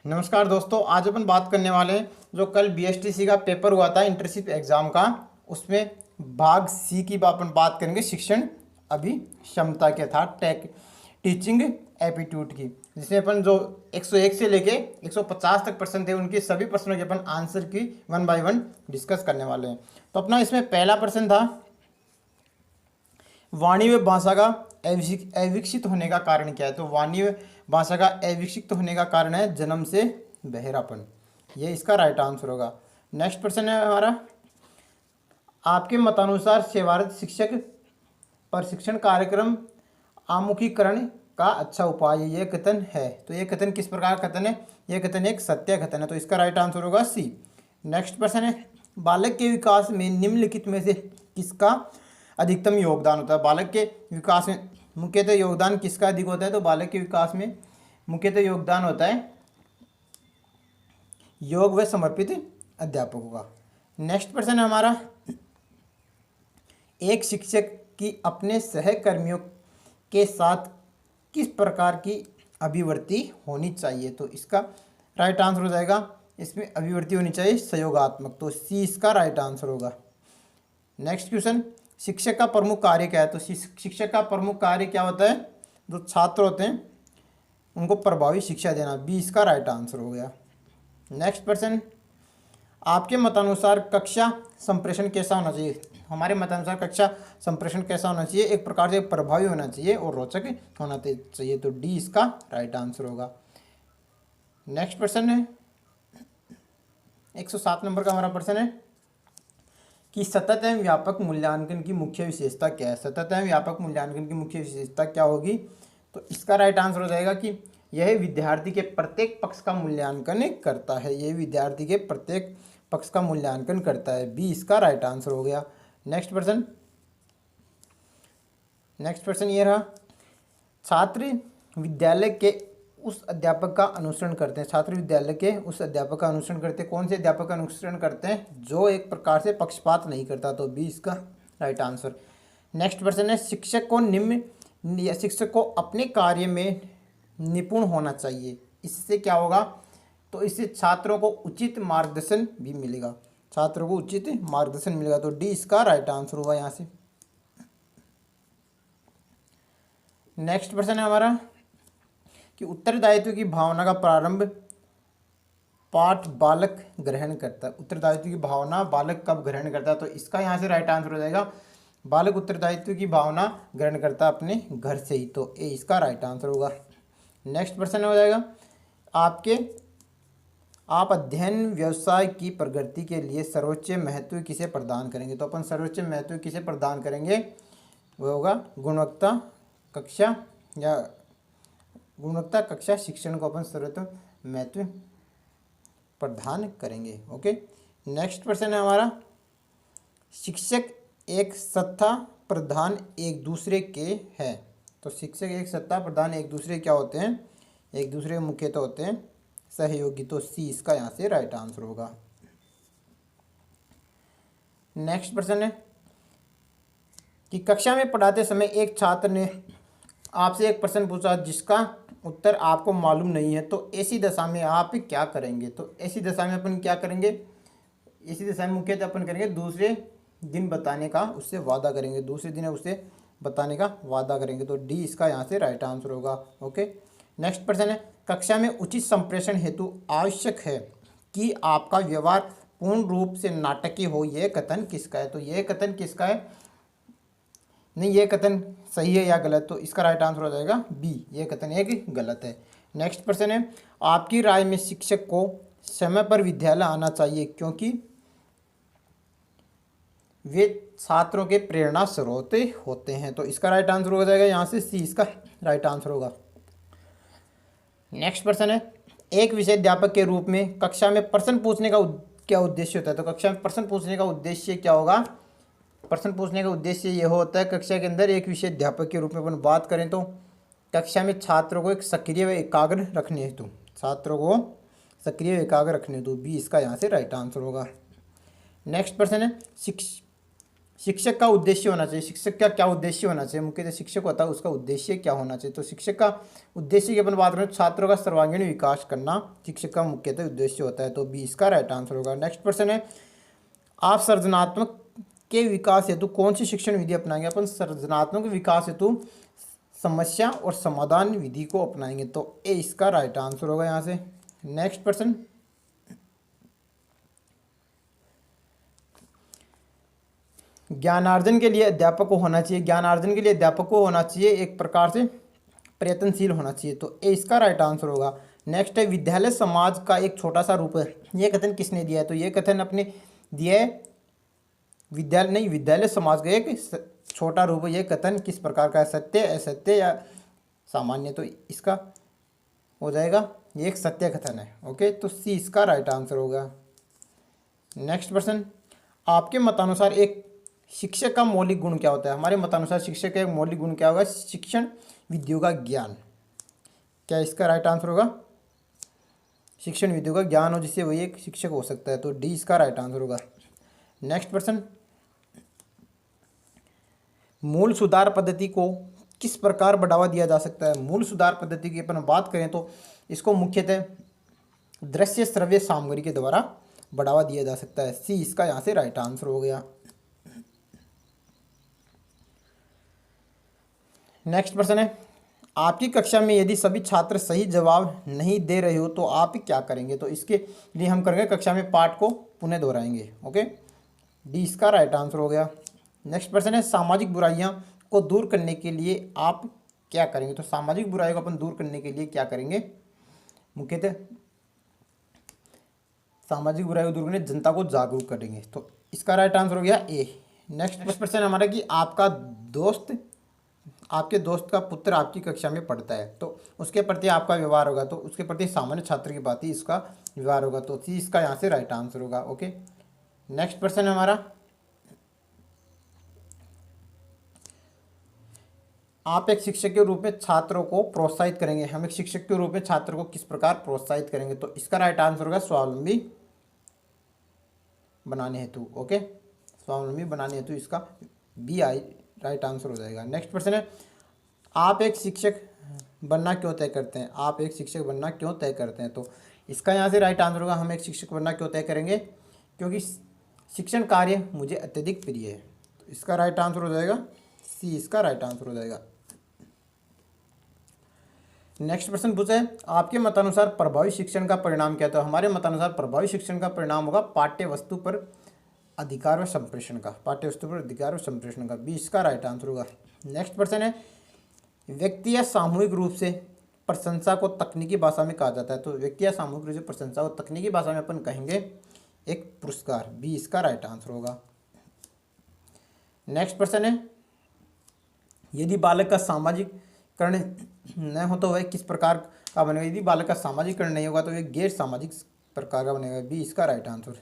नमस्कार दोस्तों, आज अपन बात करने वाले हैं जो कल बीएसटीसी का पेपर हुआ था इंटर्नशिप एग्जाम का। उसमें भाग सी की अपन बात करेंगे, शिक्षण अभिक्षमता के था टीचिंग एप्टीट्यूड की, जिसमें अपन जो 101 से लेके 150 तक प्रश्न थे उनके सभी प्रश्नों के अपन आंसर की 1 बाय 1 डिस्कस करने वाले हैं। तो अपना इसमें पहला प्रश्न था, वाणी व भाषा का अविकसित होने का कारण क्या है। तो वाणी व भाषा का अविकसित होने का कारण है जन्म से बहरापन, ये इसका राइट आंसर होगा। नेक्स्ट प्रश्न है हमारा, आपके मतानुसार सेवारत शिक्षक प्रशिक्षण कार्यक्रम आमुखीकरण का अच्छा उपाय ये कथन है। तो ये कथन किस प्रकार कथन है, ये कथन एक सत्य कथन है, तो इसका राइट आंसर होगा सी। नेक्स्ट प्रश्न है, बालक के विकास में निम्नलिखित में से किसका अधिकतम योगदान होता है। बालक के विकास में मुख्यतः योगदान किसका अधिक होता है। तो बालक के विकास में मुख्यतः योगदान होता है योग व समर्पित अध्यापकों का। नेक्स्ट प्रश्न है हमारा, एक शिक्षक की अपने सहकर्मियों के साथ किस प्रकार की अभिवर्ती होनी चाहिए। तो इसका राइट आंसर हो जाएगा, इसमें अभिवर्ती होनी चाहिए सहयोगात्मक, तो सी इसका राइट आंसर होगा। नेक्स्ट क्वेश्चन, शिक्षक का प्रमुख कार्य क्या है। तो शिक्षक का प्रमुख कार्य क्या होता है, जो छात्र होते हैं उनको प्रभावी शिक्षा देना, बी इसका राइट आंसर हो गया। नेक्स्ट प्रश्न, आपके मतानुसार कक्षा संप्रेषण कैसा होना चाहिए। हमारे मतानुसार कक्षा संप्रेषण कैसा होना चाहिए, एक प्रकार से प्रभावी होना चाहिए और रोचक होना चाहिए, तो डी इसका राइट आंसर होगा। नेक्स्ट प्रश्न है 107 नंबर का हमारा प्रश्न है कि सतत एवं व्यापक मूल्यांकन की मुख्य विशेषता क्या है। सतत एवं व्यापक मूल्यांकन की मुख्य विशेषता क्या होगी। तो इसका राइट आंसर हो जाएगा कि यह विद्यार्थी के प्रत्येक पक्ष का मूल्यांकन करता है, यह विद्यार्थी के प्रत्येक पक्ष का मूल्यांकन करता है, बी इसका राइट आंसर हो गया। नेक्स्ट प्रश्न ये रहा, छात्र विद्यालय के उस अध्यापक का अनुसरण करते हैं। छात्र विद्यालय के उस अध्यापक का अनुसरण करते हैं, कौन से अध्यापक का अनुसरण करते हैं, जो एक प्रकार से पक्षपात नहीं करता, तो बी इसका राइट आंसर। नेक्स्ट प्रश्न है, शिक्षक को अपने कार्य में निपुण होना चाहिए, इससे क्या होगा। तो इससे छात्रों को उचित मार्गदर्शन भी मिलेगा, छात्रों को उचित मार्गदर्शन मिलेगा, तो डी इसका राइट आंसर होगा यहाँ से। नेक्स्ट प्रश्न है हमारा कि उत्तरदायित्व की भावना का प्रारंभ पाठ बालक ग्रहण करता है। उत्तरदायित्व की भावना बालक कब ग्रहण करता है। तो इसका यहाँ से राइट आंसर हो जाएगा, बालक उत्तरदायित्व की भावना ग्रहण करता है अपने घर से ही, तो ए इसका राइट आंसर होगा। नेक्स्ट प्रश्न हो जाएगा, आप अध्ययन व्यवसाय की प्रगति के लिए सर्वोच्च महत्व किसे प्रदान करेंगे। तो अपन सर्वोच्च महत्व किसे प्रदान करेंगे, वो होगा गुणवत्ता कक्षा शिक्षण को अपन सर्वोच्च महत्व प्रदान करेंगे। ओके। नेक्स्ट प्रश्न है हमारा, शिक्षक एक सत्ता प्रधान एक दूसरे के हैं। तो शिक्षक एक सत्ता प्रधान एक दूसरे क्या होते हैं, एक दूसरे मुख्यतः होते हैं सहयोगी, तो सी इसका यहाँ से राइट आंसर होगा। नेक्स्ट प्रश्न है कि कक्षा में पढ़ाते समय एक छात्र ने आपसे एक प्रश्न पूछा जिसका उत्तर आपको मालूम नहीं है, तो ऐसी दशा में आप क्या करेंगे। तो ऐसी दशा में अपन क्या करेंगे, ऐसी दशा में मुख्यतः अपन करेंगे दूसरे दिन बताने का उससे वादा करेंगे, दूसरे दिन उसे बताने का वादा करेंगे, तो डी इसका यहाँ से राइट आंसर होगा। ओके। नेक्स्ट प्रश्न है, कक्षा में उचित संप्रेषण हेतु आवश्यक है कि आपका व्यवहार पूर्ण रूप से नाटकीय हो, यह कथन किसका है। तो यह कथन किसका है, नहीं ये कथन सही है या गलत, तो इसका राइट आंसर हो जाएगा बी, ये कथन एक गलत है। नेक्स्ट प्रश्न है, आपकी राय में शिक्षक को समय पर विद्यालय आना चाहिए क्योंकि वे छात्रों के प्रेरणा स्रोत होते हैं, तो इसका राइट आंसर हो जाएगा यहाँ से सी इसका राइट आंसर होगा। नेक्स्ट प्रश्न है, एक विषय अध्यापक के रूप में कक्षा में प्रश्न पूछने का क्या उद्देश्य होता है। तो कक्षा में प्रश्न पूछने का उद्देश्य क्या होगा, प्रश्न पूछने का उद्देश्य यह होता है कक्षा के अंदर एक विषय अध्यापक के रूप में अपन बात करें तो कक्षा में छात्रों को एक सक्रिय व एकाग्र रखने हेतु, छात्रों को सक्रिय व एकाग्र रखने हेतु, बी इसका यहाँ से राइट आंसर होगा। नेक्स्ट प्रश्न है, शिक्षक का उद्देश्य होना चाहिए, शिक्षक का क्या उद्देश्य होना चाहिए, मुख्यतः शिक्षक होता है उसका उद्देश्य क्या होना चाहिए। तो शिक्षक का उद्देश्य की अपन बात करें, छात्रों का सर्वांगीण विकास करना शिक्षक का मुख्यतः उद्देश्य होता है। तो 20 का राइट आंसर होगा। नेक्स्ट प्रश्न है, आप सृजनात्मक के विकास हेतु कौन सी शिक्षण विधि अपनाएंगे। अपन सृजनात्मक विकास हेतु समस्या और समाधान विधि को अपनाएंगे। तो ए इसका राइट आंसर होगा यहाँ से। नेक्स्ट प्रश्न, ज्ञानार्जन के लिए अध्यापक को होना चाहिए, ज्ञानार्जन के लिए अध्यापक को होना चाहिए एक प्रकार से प्रयत्नशील होना चाहिए। तो ए इसका राइट आंसर होगा। नेक्स्ट है, विद्यालय समाज का एक छोटा सा रूप है, ये कथन किसने दिया है। तो ये कथन अपने दिया है विद्यालय समाज का एक छोटा रूप है। ये कथन किस प्रकार का है, सत्य, असत्य या सामान्य। तो इसका हो जाएगा ये एक सत्य कथन है। ओके, तो सी इसका राइट आंसर होगा। नेक्स्ट प्रश्न, आपके मतानुसार एक शिक्षक का मौलिक गुण क्या होता है। हमारे मतानुसार शिक्षक का एक मौलिक गुण क्या होगा, शिक्षण विधियों का ज्ञान। क्या इसका राइट आंसर होगा, शिक्षण विधियों का ज्ञान हो जिससे वही एक शिक्षक हो सकता है। तो डी इसका राइट आंसर होगा। नेक्स्ट प्रश्न, मूल सुधार पद्धति को किस प्रकार बढ़ावा दिया जा सकता है। मूल सुधार पद्धति की अपन बात करें तो इसको मुख्यतः दृश्य श्रव्य सामग्री के द्वारा बढ़ावा दिया जा सकता है। सी इसका यहाँ से राइट आंसर हो गया। नेक्स्ट प्रश्न है, आपकी कक्षा में यदि सभी छात्र सही जवाब नहीं दे रहे हो तो आप क्या करेंगे। तो इसके लिए हम करेंगे कक्षा में पाठ को पुनः दोहराएंगे। ओके, डी इसका राइट आंसर हो गया। नेक्स्ट प्रश्न है, सामाजिक बुराइयां को दूर करने के लिए आप क्या करेंगे। तो सामाजिक बुराइयों को अपन दूर करने के लिए क्या करेंगे, मुख्यतः सामाजिक बुराइयों को दूर करने जनता को जागरूक करेंगे। तो इसका राइट आंसर हो गया ए। नेक्स्ट प्रश्न हमारा कि आपके दोस्त का पुत्र आपकी कक्षा में पढ़ता है तो उसके प्रति आपका व्यवहार होगा। तो उसके प्रति सामान्य छात्र की बात ही इसका व्यवहार होगा। तो सी इसका यहाँ से राइट आंसर होगा। ओके, नेक्स्ट प्रश्न है हमारा, आप एक शिक्षक के रूप में छात्रों को प्रोत्साहित करेंगे। हम एक शिक्षक के रूप में छात्र को किस प्रकार प्रोत्साहित करेंगे। तो इसका राइट आंसर होगा स्वावलंबी बनाने हेतु। ओके, स्वावलंबी बनाने हेतु इसका बी आई राइट आंसर हो जाएगा। नेक्स्ट प्रश्न है, आप एक शिक्षक बनना क्यों तय करते हैं। आप एक शिक्षक बनना क्यों तय करते हैं। तो इसका यहाँ से राइट आंसर होगा, हम एक शिक्षक बनना क्यों तय करेंगे, क्योंकि शिक्षण कार्य मुझे अत्यधिक प्रिय है। तो इसका राइट आंसर हो जाएगा सी इसका राइट आंसर हो जाएगा। नेक्स्ट प्रश्न पूछा है, आपके मतानुसार प्रभावी शिक्षण का परिणाम क्या। तो हमारे मतानुसार प्रभावी शिक्षण का परिणाम होगा पाठ्य वस्तु पर अधिकार व संप्रेषण का, पाठ्य वस्तु पर अधिकार व संप्रेषण का। बी इसका राइट आंसर होगा। नेक्स्ट प्रश्न है, व्यक्ति या सामूहिक रूप से प्रशंसा को तकनीकी भाषा में कहा जाता है। तो व्यक्ति या सामूहिक रूप से प्रशंसा को तकनीकी भाषा में अपन कहेंगे एक पुरस्कार। बी इसका राइट आंसर होगा। नेक्स्ट प्रश्न है, यदि बालक का सामाजिकरण न हो तो वह किस प्रकार का बनेगा। यदि बालक का सामाजिकरण नहीं होगा तो वह गैर सामाजिक प्रकार का बनेगा। बी इसका राइट आंसर।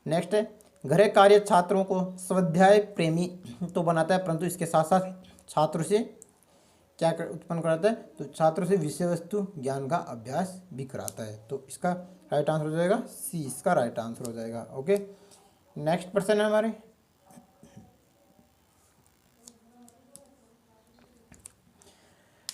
नेक्स्ट है, गृह कार्य छात्रों को स्वाध्याय प्रेमी तो बनाता है परंतु इसके साथ साथ छात्रों से क्या उत्पन्न कराता है, तो छात्रों से विषय वस्तु ज्ञान का अभ्यास भी कराता है। तो इसका राइट आंसर हो जाएगा सी इसका राइट आंसर हो जाएगा। ओके, नेक्स्ट प्रश्न है हमारे,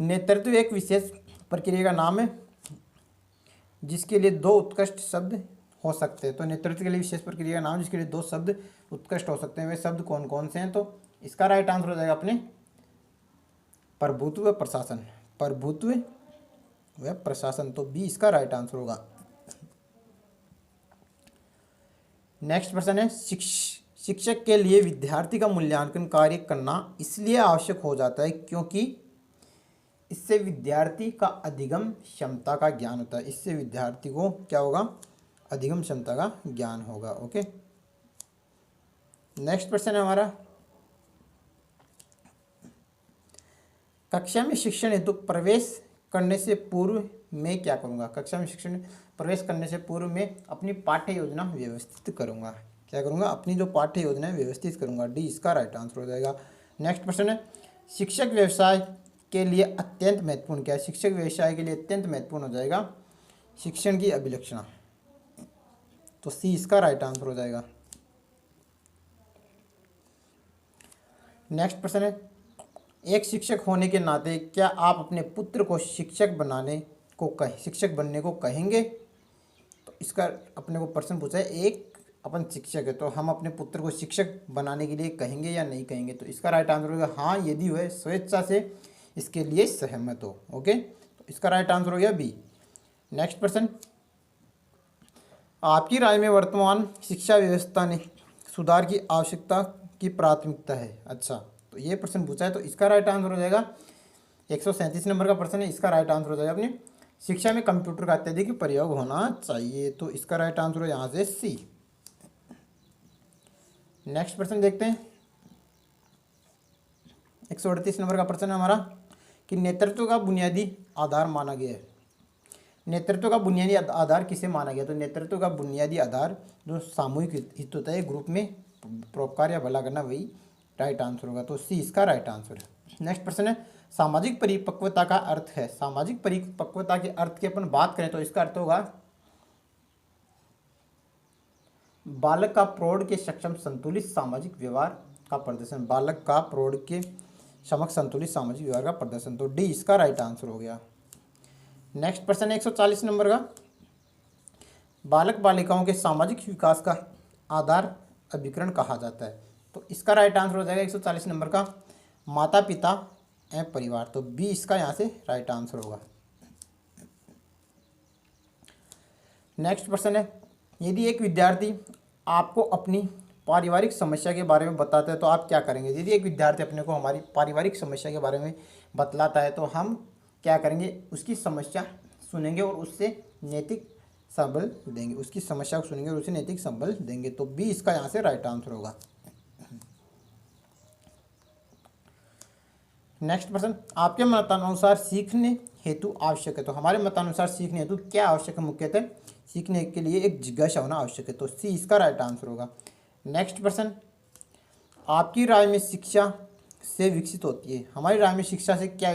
नेतृत्व एक विशेष प्रक्रिया का नाम है जिसके लिए दो उत्कृष्ट शब्द हो सकते हैं। तो नेतृत्व के लिए विशेष प्रक्रिया का नाम जिसके लिए दो शब्द उत्कृष्ट हो सकते हैं, वे शब्द कौन कौन से हैं। तो इसका राइट आंसर हो जाएगा अपने प्रभुत्व व प्रशासन, प्रभुत्व व प्रशासन। तो बी इसका राइट आंसर होगा। नेक्स्ट प्रश्न है, शिक्षक के लिए विद्यार्थी का मूल्यांकन कार्य करना इसलिए आवश्यक हो जाता है क्योंकि इससे विद्यार्थी का अधिगम क्षमता का ज्ञान होता है। इससे विद्यार्थी को क्या होगा, अधिगम क्षमता का ज्ञान होगा। ओके, नेक्स्ट प्रश्न है हमारा, कक्षा में शिक्षण हेतु प्रवेश करने से पूर्व मैं क्या करूँगा। कक्षा में शिक्षण प्रवेश करने से पूर्व मैं अपनी पाठ्य योजना व्यवस्थित करूँगा। क्या करूँगा, अपनी जो पाठ्य योजना है व्यवस्थित करूँगा। डी इसका राइट आंसर हो जाएगा। नेक्स्ट प्रश्न है, शिक्षक व्यवसाय के लिए अत्यंत महत्वपूर्ण क्या है। शिक्षक व्यवसाय के लिए अत्यंत महत्वपूर्ण हो जाएगा शिक्षण की अभिलक्षणा। तो सी इसका राइट आंसर हो जाएगा। नेक्स्ट प्रश्न है, एक शिक्षक होने के नाते क्या आप अपने पुत्र को शिक्षक बनने को कहेंगे? तो इसका अपने को प्रश्न पूछा है, एक अपन शिक्षक है तो हम अपने पुत्र को शिक्षक बनाने के लिए कहेंगे या नहीं कहेंगे? तो इसका राइट आंसर होगा हाँ, यदि वह स्वेच्छा से इसके लिए सहमत हो। ओके, तो इसका राइट आंसर हो गया बी। नेक्स्ट प्रश्न, आपकी राय में वर्तमान शिक्षा व्यवस्था ने सुधार की आवश्यकता की प्राथमिकता है? अच्छा, तो ये प्रश्न पूछा है, तो इसका राइट आंसर हो जाएगा 137 नंबर का प्रश्न है, इसका राइट आंसर हो जाएगा अपने शिक्षा में कंप्यूटर का अत्यधिक प्रयोग होना चाहिए। तो इसका राइट आंसर हो यहाँ से सी। नेक्स्ट प्रश्न देखते हैं, 138 नंबर का प्रश्न है हमारा कि नेतृत्व का बुनियादी आधार माना गया है। नेतृत्व का बुनियादी आधार किसे माना गया? तो नेतृत्व का बुनियादी आधार जो सामूहिक हित होता है, ग्रुप में परोपकार या भला करना, वही राइट आंसर होगा। तो सी इसका राइट आंसर है। नेक्स्ट प्रश्न है, सामाजिक परिपक्वता का अर्थ है। सामाजिक परिपक्वता के अर्थ की अपन बात करें तो इसका अर्थ होगा बालक का प्रौढ़ के सक्षम संतुलित सामाजिक व्यवहार का प्रदर्शन। बालक का प्रौढ़ के समक्ष संतुलित सामाजिक व्यवहार का प्रदर्शन। तो डी इसका राइट आंसर हो गया। नेक्स्ट प्रश्न है 140 नंबर का, बालक बालिकाओं के सामाजिक विकास का आधार अभिकरण कहा जाता है। तो इसका राइट आंसर हो जाएगा 140 नंबर का माता पिता एवं परिवार। तो बी इसका यहाँ से राइट आंसर होगा। नेक्स्ट प्रश्न है, यदि एक विद्यार्थी आपको अपनी पारिवारिक समस्या के बारे में बताता है तो आप क्या करेंगे? यदि एक विद्यार्थी अपने को हमारी पारिवारिक समस्या के बारे में बतलाता है तो हम क्या करेंगे? उसकी समस्या सुनेंगे और उससे नैतिक संबल देंगे। उसकी समस्या को सुनेंगे और उसे नैतिक संबल देंगे। तो बी इसका यहाँ से राइट आंसर होगा। नेक्स्ट प्रश्न, आपके मतानुसार सीखने हेतु आवश्यक है। तो हमारे मतानुसार सीखने हेतु क्या आवश्यक है? मुख्यतः सीखने के लिए एक जिज्ञासा होना आवश्यक है। तो सी इसका राइट आंसर होगा। नेक्स्ट प्रश्न, आपकी राय में शिक्षा से विकसित होती है। हमारी राय में शिक्षा से क्या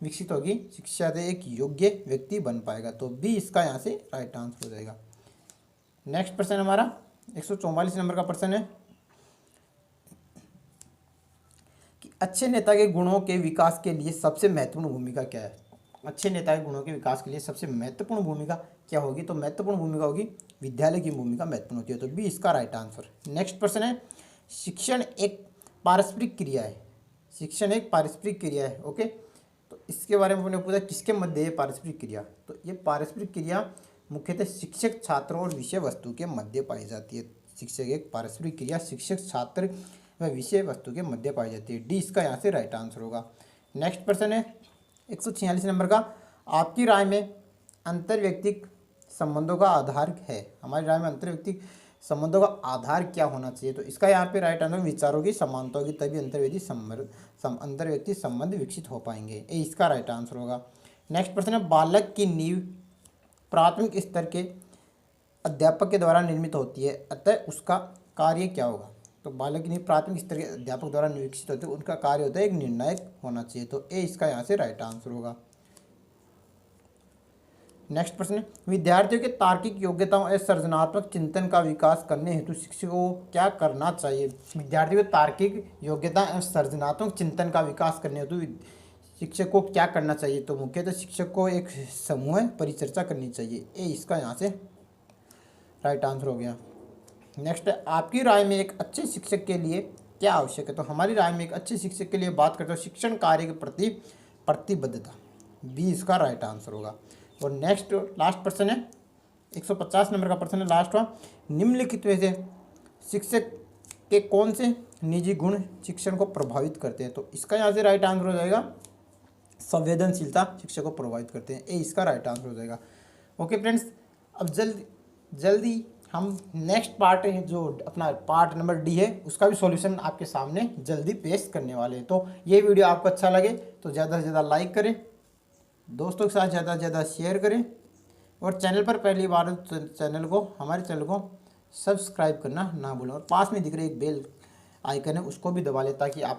विकसित होगी? शिक्षा से एक योग्य व्यक्ति बन पाएगा। तो बी इसका यहाँ से राइट आंसर हो जाएगा। नेक्स्ट प्रश्न हमारा 144 नंबर का प्रश्न है कि अच्छे नेता के गुणों के विकास के लिए सबसे महत्वपूर्ण भूमिका क्या है? अच्छे नेता के गुणों के विकास के लिए सबसे महत्वपूर्ण भूमिका क्या होगी? तो महत्वपूर्ण भूमिका होगी विद्यालय की भूमिका महत्वपूर्ण होती है। तो बी इसका राइट आंसर। नेक्स्ट प्रश्न है, शिक्षण एक पारस्परिक क्रिया है। शिक्षण एक पारस्परिक क्रिया है। ओके, तो इसके बारे में हमने पूछा किसके मध्य है पारस्परिक क्रिया? तो ये पारस्परिक क्रिया मुख्यतः शिक्षक छात्रों और विषय वस्तु के मध्य पाई जाती है। शिक्षक एक पारस्परिक क्रिया शिक्षक छात्र व विषय वस्तु के मध्य पाई जाती है। डी इसका यहाँ से राइट आंसर होगा। नेक्स्ट प्रश्न है 146 नंबर का, आपकी राय में अंतर्व्यक्तिक संबंधों का आधार है। हमारी राय में अंतर्व्यक्तिक संबंधों का आधार क्या होना चाहिए? तो इसका यहाँ पे राइट आंसर विचारों की समानता होगी, तभी अंतर्व्यक्ति संबंध विकसित हो पाएंगे। ये इसका राइट आंसर होगा। नेक्स्ट प्रश्न है, बालक की नींव प्राथमिक स्तर के अध्यापक के द्वारा निर्मित होती है, अतः उसका कार्य क्या होगा? तो बालक की नींव प्राथमिक स्तर के अध्यापक द्वारा विकसित होती है, उनका कार्य होता है एक निर्णायक होना चाहिए। तो ए इसका यहाँ से राइट आंसर होगा। नेक्स्ट प्रश्न, विद्यार्थियों के तार्किक योग्यताओं और सृजनात्मक चिंतन का विकास करने हेतु शिक्षकों को क्या करना चाहिए? विद्यार्थियों के तार्किक योग्यता और सृजनात्मक चिंतन का विकास करने हेतु शिक्षक को क्या करना चाहिए? तो मुख्यतः शिक्षक को एक समूह परिचर्चा करनी चाहिए। ए इसका यहाँ से राइट आंसर हो गया। नेक्स्ट है, आपकी राय में एक अच्छे शिक्षक के लिए क्या आवश्यक है? तो हमारी राय में एक अच्छे शिक्षक के लिए बात करते हैं शिक्षण कार्य के प्रति प्रतिबद्धता। बी इसका राइट आंसर होगा। और नेक्स्ट लास्ट प्रश्न है 150 नंबर का प्रश्न है लास्ट वा, निम्नलिखित में से शिक्षक के कौन से निजी गुण शिक्षण को प्रभावित करते हैं? तो इसका यहाँ से राइट आंसर हो जाएगा संवेदनशीलता शिक्षक को प्रभावित करते हैं। ए इसका राइट आंसर हो जाएगा। ओके फ्रेंड्स, अब जल्दी हम नेक्स्ट पार्ट है जो अपना पार्ट नंबर डी है उसका भी सॉल्यूशन आपके सामने जल्दी पेश करने वाले हैं। तो ये वीडियो आपको अच्छा लगे तो ज़्यादा से ज़्यादा लाइक करें, दोस्तों के साथ ज़्यादा से ज़्यादा शेयर करें और चैनल पर पहली बार हमारे चैनल को सब्सक्राइब करना ना भूलें और पास में दिख रही एक बेल आइकन है उसको भी दबा लें ताकि आप